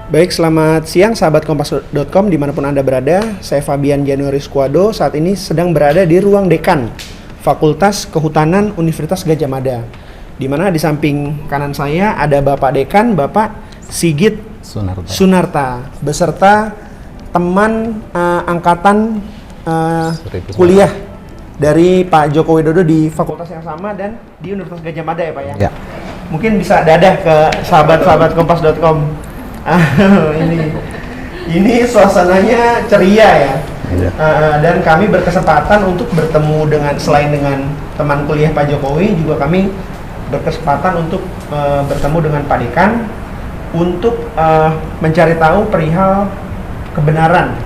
Baik, selamat siang sahabat kompas.com dimanapun Anda berada. Saya Fabian Januari Squado, saat ini sedang berada di ruang dekan Fakultas Kehutanan Universitas Gadjah Mada. Di mana di samping kanan saya ada Bapak Dekan, Bapak Sigit Sunarta beserta teman angkatan kuliah dari Pak Joko Widodo di fakultas yang sama dan di Universitas Gadjah Mada ya Pak ya? Ya. Mungkin bisa dadah ke sahabat-sahabat kompas.com. Ini suasananya ceria ya. Dan kami berkesempatan untuk bertemu selain dengan teman kuliah Pak Jokowi, juga kami berkesempatan untuk bertemu dengan Pak Dekan untuk mencari tahu perihal kebenaran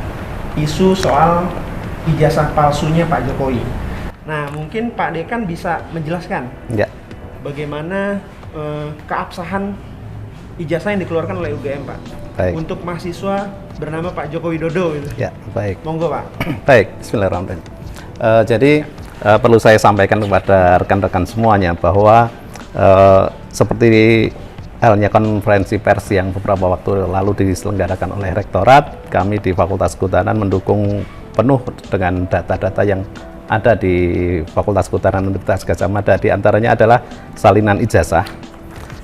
isu soal ijazah palsunya Pak Jokowi. Nah, mungkin Pak Dekan bisa menjelaskan bagaimana keabsahan ijazah yang dikeluarkan oleh UGM, Pak. Baik. Untuk mahasiswa bernama Pak Joko Widodo gitu. Ya, baik. Monggo, Pak. Baik, bismillahirrahmanirrahim. Jadi perlu saya sampaikan kepada rekan-rekan semuanya bahwa seperti halnya konferensi pers yang beberapa waktu lalu diselenggarakan oleh Rektorat, kami di Fakultas Kehutanan mendukung penuh dengan data-data yang ada di Fakultas Kehutanan Universitas Gadjah Mada. Di antaranya adalah salinan ijazah.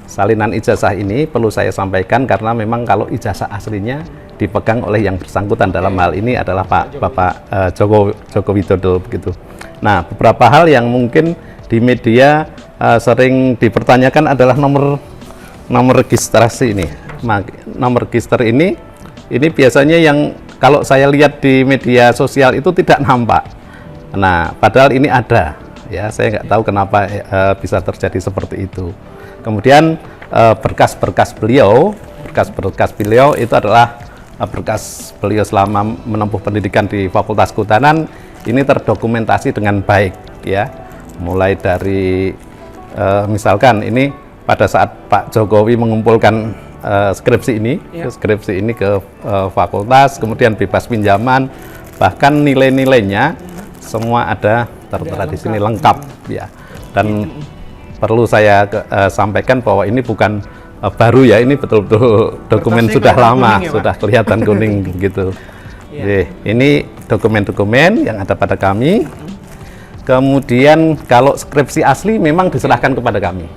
Salinan ijazah ini perlu saya sampaikan karena memang kalau ijazah aslinya dipegang oleh yang bersangkutan dalam hal ini adalah Bapak Joko Widodo begitu. Nah, beberapa hal yang mungkin di media sering dipertanyakan adalah nomor registrasi ini. Nomor register ini biasanya yang kalau saya lihat di media sosial itu tidak nampak. Nah, padahal ini ada. Ya, saya nggak tahu kenapa bisa terjadi seperti itu. Kemudian berkas-berkas beliau itu adalah berkas beliau selama menempuh pendidikan di Fakultas Kehutanan ini terdokumentasi dengan baik ya. Mulai dari misalkan ini pada saat Pak Jokowi mengumpulkan skripsi ini ke fakultas, kemudian bebas pinjaman, bahkan nilai-nilainya semua ada tertera di sini lengkap ya. Dan perlu saya sampaikan bahwa ini bukan baru ya, ini betul-betul dokumen sudah lama, ya, sudah kelihatan kuning begitu. Ya. Ini dokumen-dokumen yang ada pada kami. Kemudian kalau skripsi asli memang diserahkan kepada kami.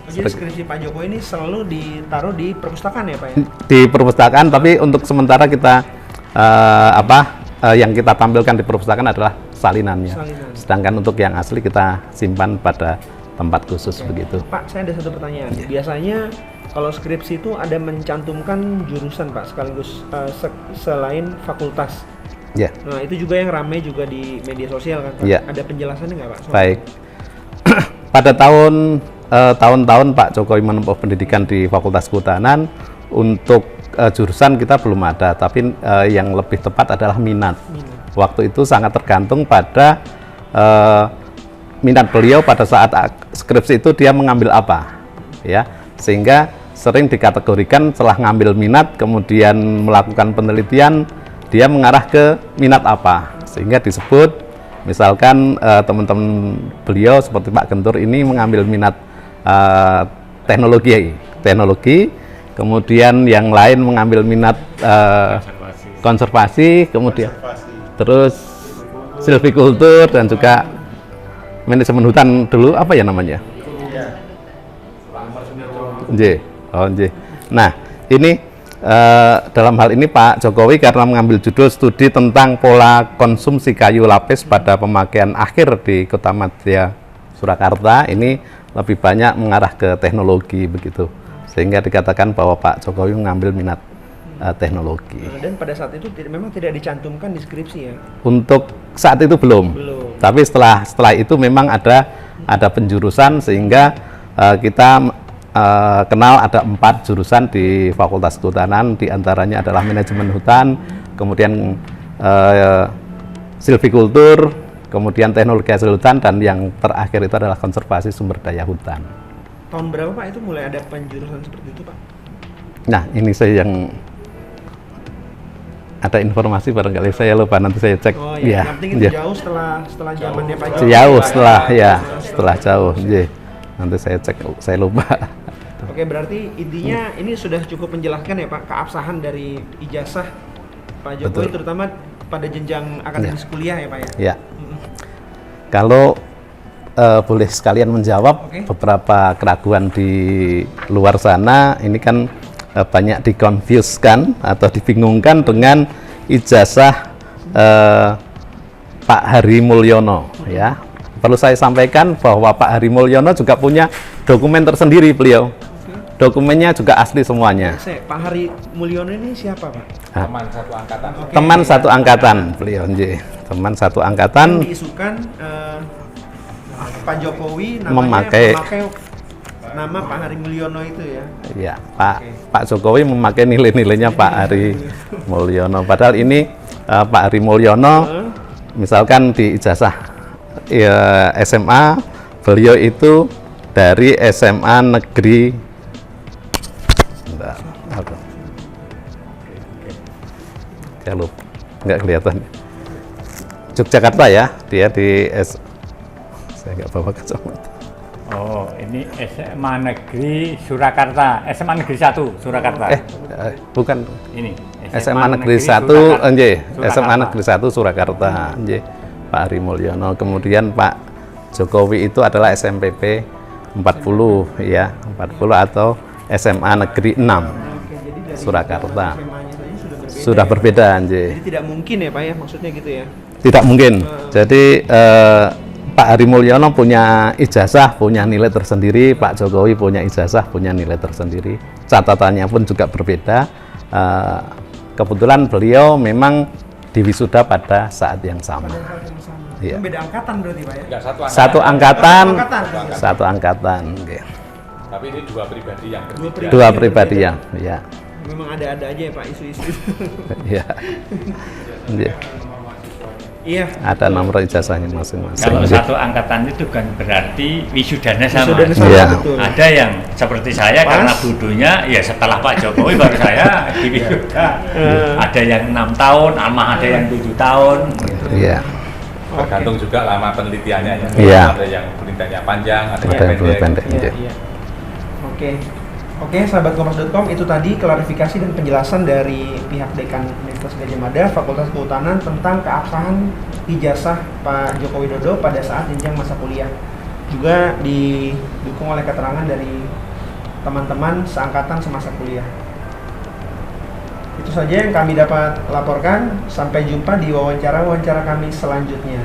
Jadi skripsi Pak Jokowi ini selalu ditaruh di perpustakaan ya Pak ya? Di perpustakaan, tapi untuk sementara kita yang kita tampilkan di perpustakaan adalah salinannya. Sedangkan untuk yang asli kita simpan pada tempat khusus begitu. Pak, saya ada satu pertanyaan. Biasanya kalau skripsi itu ada mencantumkan jurusan Pak sekaligus selain fakultas. Nah, itu juga yang ramai juga di media sosial kan Pak. Ada penjelasannya nggak Pak? Baik. Pada tahun-tahun Pak Jokowi menempuh pendidikan di Fakultas Kehutanan, untuk jurusan kita belum ada, tapi yang lebih tepat adalah minat. Waktu itu sangat tergantung pada minat beliau pada saat skripsi itu dia mengambil apa ya, sehingga sering dikategorikan setelah ngambil minat kemudian melakukan penelitian dia mengarah ke minat apa, sehingga disebut misalkan teman-teman beliau seperti Pak Gentur ini mengambil minat teknologi, kemudian yang lain mengambil minat konservasi, kemudian terus silvikultur dan juga manajemen hutan dulu, apa ya namanya? Nah, ini dalam hal ini Pak Jokowi karena mengambil judul studi tentang pola konsumsi kayu lapis pada pemakaian akhir di Kota Madya Surakarta, ini lebih banyak mengarah ke teknologi begitu. Sehingga dikatakan bahwa Pak Jokowi mengambil minat teknologi. Dan pada saat itu memang tidak dicantumkan di skripsi ya? Untuk saat itu belum. Tapi setelah itu memang ada penjurusan, sehingga kita kenal ada 4 jurusan di Fakultas Kehutanan, diantaranya adalah manajemen hutan, kemudian silvikultur, kemudian teknologi hasil hutan, dan yang terakhir itu adalah konservasi sumber daya hutan. Tahun berapa Pak itu mulai ada penjurusan seperti itu Pak? Nah, ini saya yang ada informasi, barangkali saya lupa, nanti saya cek. Oh iya, yang penting itu jauh setelah zamannya Pak Jokowi. Jauh setelah jauh. Nanti saya cek, saya lupa. Oke, berarti intinya ini sudah cukup menjelaskan ya Pak, keabsahan dari ijazah Pak Jokowi Betul. terutama pada jenjang akademis kuliah ya Pak ya? Ya. Kalau boleh sekalian menjawab Oke. beberapa keraguan di luar sana, ini kan banyak dikonfuskan atau dibingungkan dengan ijazah Pak Hari Mulyono ya. Perlu saya sampaikan bahwa Pak Hari Mulyono juga punya dokumen tersendiri beliau. Dokumennya juga asli semuanya. Pak Hari Mulyono ini siapa Pak? Teman satu angkatan. Oke. Teman satu angkatan beliau, nggih. Teman satu angkatan. Yang diisukan Pak Jokowi namanya Memakai- memakai nama Pak Hari Mulyono itu ya. Ya, Pak Jokowi memakai nilai-nilainya Pak Hari Mulyono. Padahal ini Pak Hari Mulyono, misalkan di ijazah ya, SMA, beliau itu dari SMA Negeri. Bentar, apa? Ya lupa, nggak kelihatan. Yogyakarta ya, dia di saya nggak bawa kacamata. Oh, ini SMA Negeri Surakarta, SMA Negeri 1 Surakarta. Bukan. Ini SMA Negeri 1, nggih, SMA Negeri 1 Surakarta, nggih. Pak Hari Mulyono. Kemudian Pak Jokowi itu adalah SMPP 40 ya, 40 atau SMA Negeri 6 Oke, jadi dari Surakarta. SMA-nya saja Sudah berbeda, nggih. Jadi tidak mungkin ya Pak ya, maksudnya gitu ya. Tidak mungkin. Jadi Pak Hari Mulyono punya ijazah, punya nilai tersendiri. Pak Jokowi punya ijazah, punya nilai tersendiri. Catatannya pun juga berbeda. Kebetulan beliau memang diwisuda pada saat yang sama. Iya. Itu beda angkatan berarti Pak ya? Enggak satu angkatan. Satu angkatan, Angkatan. satu angkatan. Nggih. Tapi ini dua pribadi yang berbeda. Dua pribadi yang, ya, Memang ada-ada aja ya Pak isu-isu. ya. Nggih. Iya. Ada nomor ijazahnya masing-masing. Kalau Nggih. satu angkatan itu kan berarti wisudanya sama. Wisudanya sama, Iya. betul. Ada yang seperti saya Pas. karena budunya ya setelah Pak Jokowi baru saya di wisuda. Ada yang 6 tahun, sama ada yang 7 tahun. Iya. Tergantung juga lama penelitiannya ya. Iya. Ada yang penelitiannya panjang, ada Ada yang yang lebih pendek. Iya, Nggih. iya. Oke. Oke, sahabat kompas.com, itu tadi klarifikasi dan penjelasan dari pihak Dekan Universitas Gadjah Mada Fakultas Kehutanan tentang keabsahan ijazah Pak Joko Widodo pada saat jenjang masa kuliah. Juga didukung oleh keterangan dari teman-teman seangkatan semasa kuliah. Itu saja yang kami dapat laporkan. Sampai jumpa di wawancara kami selanjutnya.